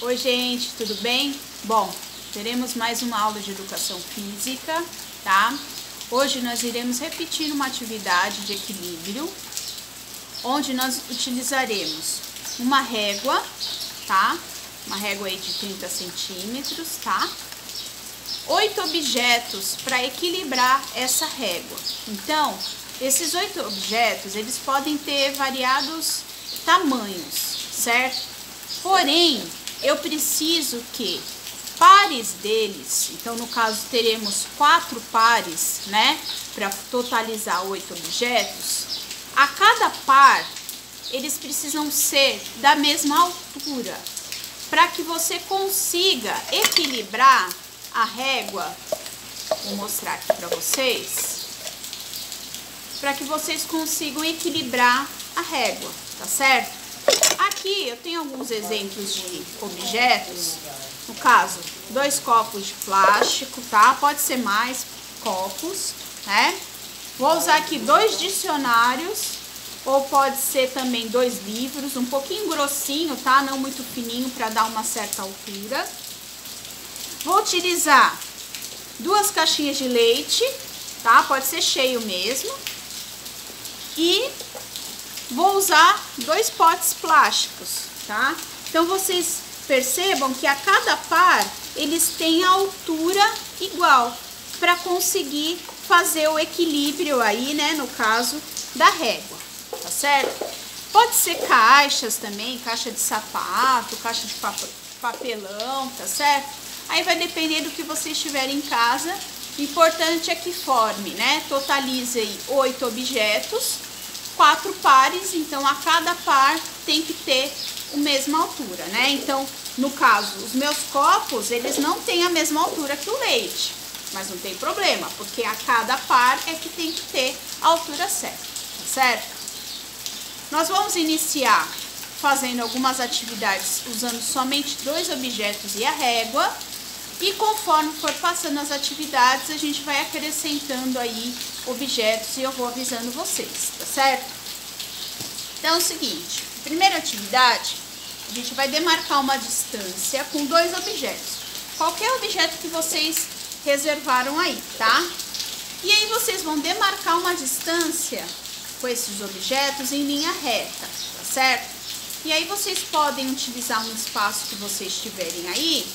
Oi gente, tudo bem? Bom, teremos mais uma aula de educação física, tá? Hoje nós iremos repetir uma atividade de equilíbrio, onde nós utilizaremos uma régua, tá? Uma régua aí de 30 centímetros, tá? 8 objetos para equilibrar essa régua. Então, esses 8 objetos, eles podem ter variados tamanhos, certo? Porém, eu preciso que pares deles, então no caso teremos 4 pares, né, para totalizar 8 objetos. A cada par, eles precisam ser da mesma altura, para que você consiga equilibrar a régua. Vou mostrar aqui para vocês, para que vocês consigam equilibrar a régua, tá certo? Aqui eu tenho alguns exemplos de objetos, no caso, 2 copos de plástico, tá? Pode ser mais copos, né? Vou usar aqui 2 dicionários, ou pode ser também 2 livros, um pouquinho grossinho, tá? Não muito fininho para dar uma certa altura. Vou utilizar 2 caixinhas de leite, tá? Pode ser cheio mesmo. E vou usar 2 potes plásticos, tá? Então, vocês percebam que a cada par, eles têm a altura igual, para conseguir fazer o equilíbrio aí, né, no caso da régua, tá certo? Pode ser caixas também, caixa de sapato, caixa de papelão, tá certo? Aí vai depender do que vocês tiverem em casa. O importante é que forme, né? Totalize aí 8 objetos, 4 pares, então a cada par tem que ter a mesma altura, né? Então, no caso, os meus copos, eles não têm a mesma altura que o leite, mas não tem problema, porque a cada par é que tem que ter a altura certa, tá certo? Nós vamos iniciar fazendo algumas atividades usando somente 2 objetos e a régua, e conforme for passando as atividades, a gente vai acrescentando aí objetos e eu vou avisando vocês, tá certo? Então é o seguinte, primeira atividade, a gente vai demarcar uma distância com 2 objetos. Qualquer objeto que vocês reservaram aí, tá? E aí vocês vão demarcar uma distância com esses objetos em linha reta, tá certo? E aí vocês podem utilizar um espaço que vocês tiverem aí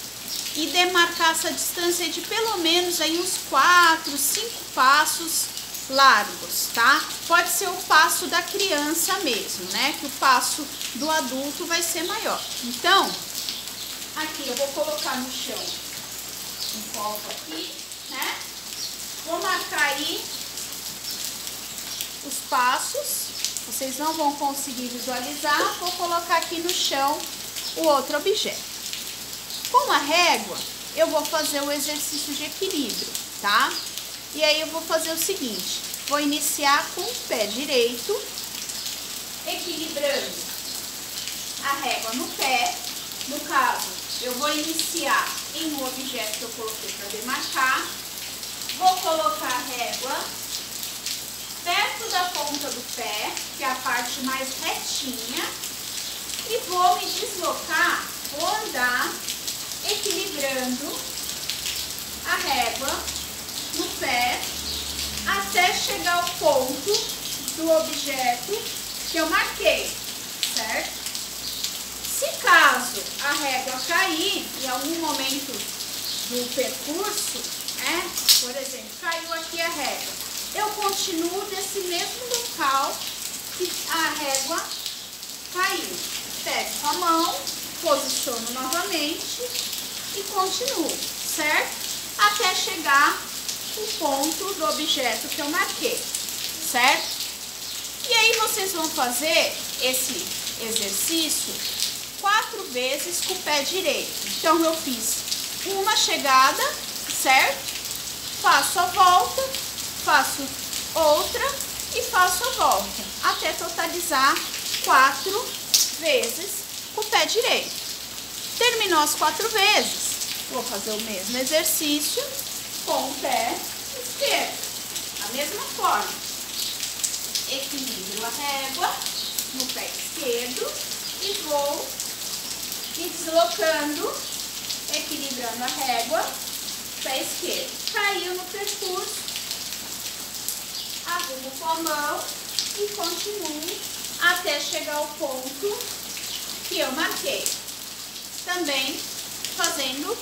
e demarcar essa distância de pelo menos aí uns 4, 5 passos largos, tá? Pode ser o passo da criança mesmo, né? Que o passo do adulto vai ser maior. Então, aqui eu vou colocar no chão um copo aqui, né? Vou marcar aí os passos. Vocês não vão conseguir visualizar. Vou colocar aqui no chão o outro objeto. Com a régua, eu vou fazer o exercício de equilíbrio, tá? E aí eu vou fazer o seguinte, vou iniciar com o pé direito, equilibrando a régua no pé. No caso, eu vou iniciar em um objeto que eu coloquei para demarcar, vou colocar a régua perto da ponta do pé, que é a parte mais retinha, e vou me deslocar, vou andar equilibrando a régua no pé até chegar ao ponto do objeto que eu marquei, certo? Se caso a régua cair em algum momento do percurso, né? Por exemplo, caiu aqui a régua, eu continuo nesse mesmo local que a régua caiu. Pego com a mão, posiciono novamente e continuo, certo? Até chegar no ponto do objeto que eu marquei, certo? E aí vocês vão fazer esse exercício 4 vezes com o pé direito. Então eu fiz uma chegada, certo? Faço a volta, faço outra e faço a volta, até totalizar 4 vezes com o pé direito. Terminou as 4 vezes, vou fazer o mesmo exercício com o pé esquerdo. Da mesma forma, equilibro a régua no pé esquerdo e vou me deslocando, equilibrando a régua, pé esquerdo. Caiu no percurso, arrumo com a mão e continuo até chegar ao ponto que eu marquei. Também fazendo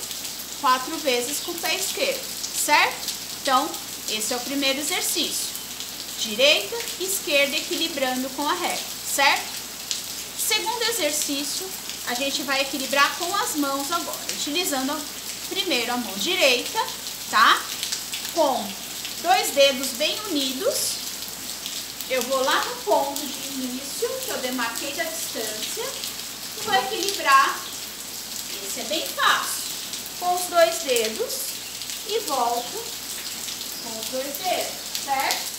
4 vezes com o pé esquerdo, certo? Então, esse é o primeiro exercício. Direita, esquerda, equilibrando com a régua, certo? Segundo exercício, a gente vai equilibrar com as mãos agora, utilizando primeiro a mão direita, tá? Com 2 dedos bem unidos, eu vou lá no ponto de início, que eu demarquei da distância, e vou equilibrar. Esse é bem fácil. Com os 2 dedos e volto com os 2 dedos, certo?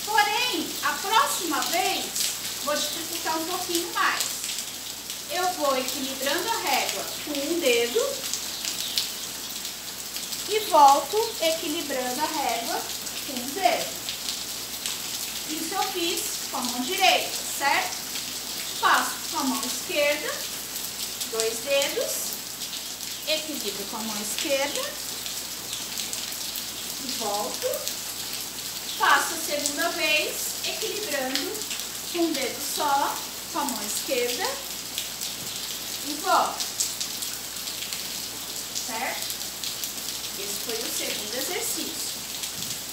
Porém, a próxima vez, vou dificultar um pouquinho mais. Eu vou equilibrando a régua com um dedo e volto equilibrando a régua com um dedo. Isso eu fiz com a mão direita, certo? Faço com a mão esquerda, 2 dedos, equilibro com a mão esquerda e volto. Faço a segunda vez, equilibrando com um dedo só, com a mão esquerda e volto, certo? Esse foi o segundo exercício.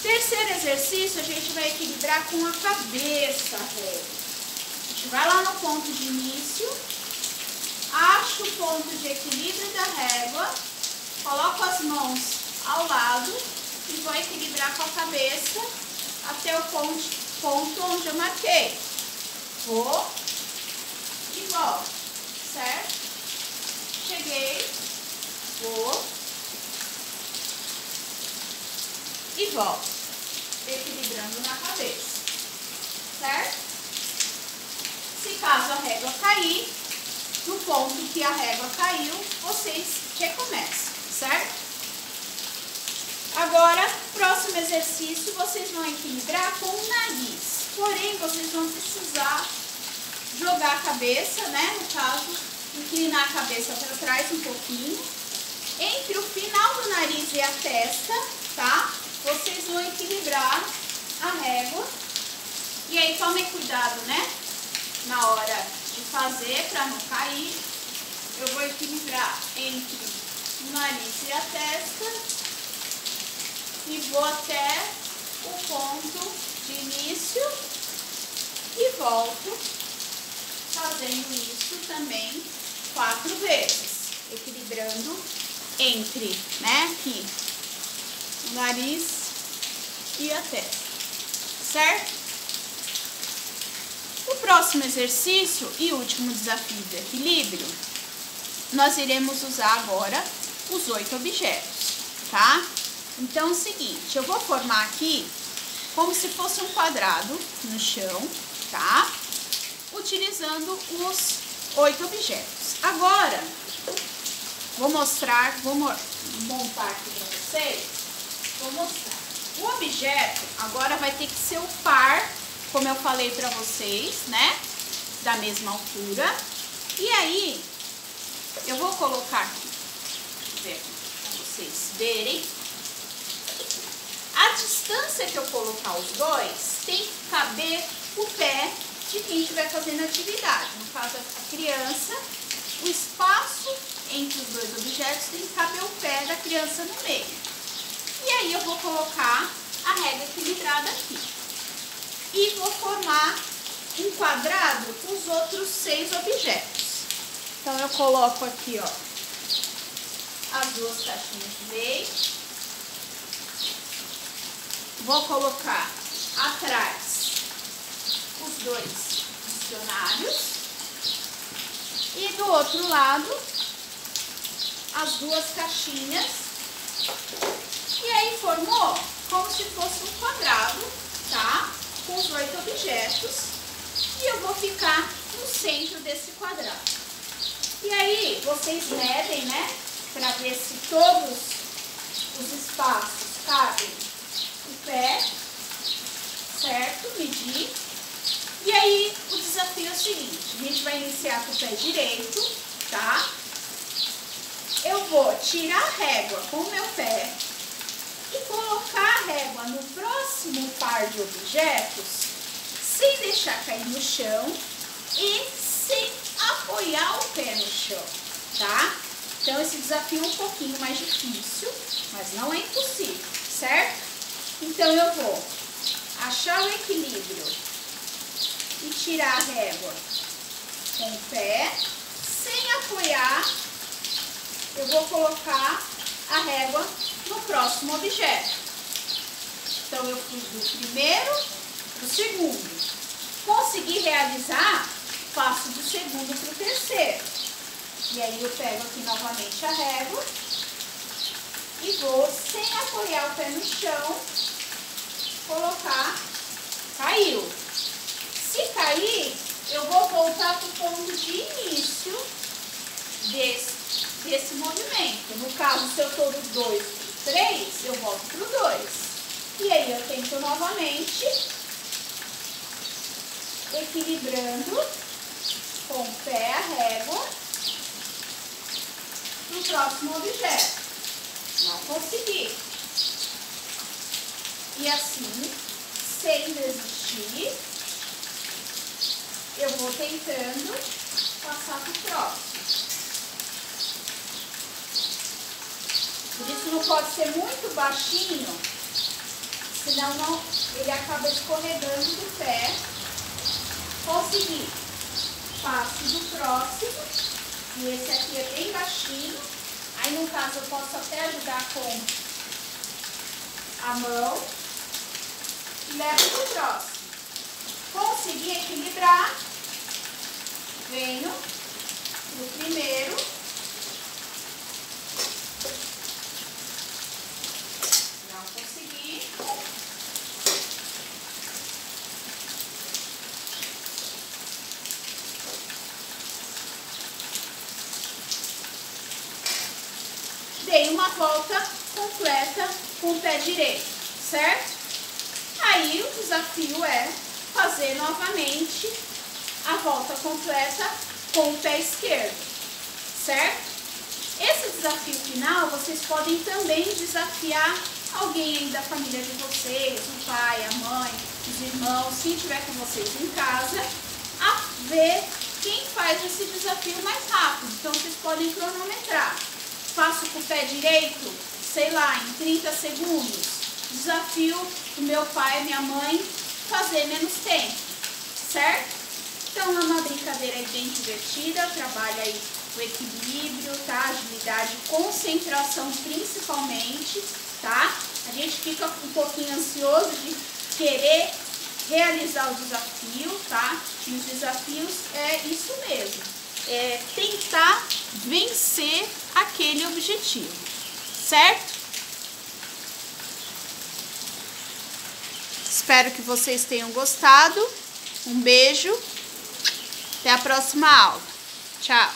Terceiro exercício, a gente vai equilibrar com a cabeça a régua. A gente vai lá no ponto de início, acho o ponto de equilíbrio da régua, coloco as mãos ao lado e vou equilibrar com a cabeça até o ponto onde eu marquei. Vou e volto, certo? Cheguei, vou e volto, equilibrando na cabeça, certo? Se caso a régua cair, no ponto que a régua caiu, vocês recomeçam, certo? Agora, próximo exercício, vocês vão equilibrar com o nariz. Porém, vocês vão precisar jogar a cabeça, né? No caso, inclinar a cabeça para trás um pouquinho. Entre o final do nariz e a testa, tá? Vocês vão equilibrar a régua. E aí, tomem cuidado, né? Na hora de fazer, para não cair. Eu vou equilibrar entre o nariz e a testa. E vou até o ponto de início e volto, fazendo isso também 4 vezes, equilibrando entre, né, aqui, o nariz e a testa, certo? O próximo exercício e último desafio de equilíbrio, nós iremos usar agora os 8 objetos, tá? Então, é o seguinte, eu vou formar aqui como se fosse um quadrado no chão, tá? Utilizando os 8 objetos. Agora, vou montar aqui para vocês, vou mostrar. O objeto agora vai ter que ser o par, como eu falei para vocês, né? Da mesma altura. E aí, eu vou colocar aqui, para vocês verem. A distância que eu colocar os dois tem que caber o pé de quem estiver fazendo a atividade. No caso, a criança, o espaço entre os 2 objetos tem que caber o pé da criança no meio. E aí eu vou colocar a régua equilibrada aqui. E vou formar um quadrado com os outros 6 objetos. Então, eu coloco aqui, ó, as 2 caixinhas de leite. Vou colocar atrás os 2 dicionários e do outro lado as 2 caixinhas. E aí formou como se fosse um quadrado, tá? Com os 8 objetos. E eu vou ficar no centro desse quadrado. E aí vocês medem, né? Para ver se todos os espaços cabem o pé, certo? Medir. E aí, o desafio é o seguinte, a gente vai iniciar com o pé direito, tá? Eu vou tirar a régua com o meu pé e colocar a régua no próximo par de objetos, sem deixar cair no chão e sem apoiar o pé no chão, tá? Então, esse desafio é um pouquinho mais difícil, mas não é impossível, certo? Então, eu vou achar o equilíbrio e tirar a régua com o pé, sem apoiar. Eu vou colocar a régua no próximo objeto. Então, eu fui do primeiro para o segundo. Consegui realizar, passo do segundo para o terceiro. E aí, eu pego aqui novamente a régua e vou, sem apoiar o pé no chão, colocar. Caiu. Se cair, eu vou voltar para o ponto de início desse movimento. No caso, se eu estou do 2 para o 3, eu volto para o 2. E aí eu tento novamente, equilibrando com o pé a régua no próximo objeto. Não consegui. E assim, sem desistir, eu vou tentando passar para o próximo. Por isso não pode ser muito baixinho, senão ele acaba escorregando do pé. Consegui. Passo do próximo. E esse aqui é bem baixinho. Aí, no caso, eu posso até ajudar com a mão. E levo pro próximo. Consegui equilibrar. Venho pro primeiro. Não consegui. Dei uma volta completa com o pé direito, certo? Aí o desafio é fazer novamente a volta completa com o pé esquerdo, certo? Esse desafio final, vocês podem também desafiar alguém aí da família de vocês, o pai, a mãe, os irmãos, quem estiver com vocês em casa, a ver quem faz esse desafio mais rápido. Então, vocês podem cronometrar. Faço com o pé direito, sei lá, em 30 segundos. Desafio o meu pai e minha mãe fazer menos tempo, certo? Então, é uma brincadeira bem divertida, trabalha aí o equilíbrio, tá? Agilidade, concentração principalmente, tá? A gente fica um pouquinho ansioso de querer realizar o desafio, tá? E os desafios é isso mesmo, é tentar vencer aquele objetivo, certo? Espero que vocês tenham gostado. Um beijo. Até a próxima aula. Tchau.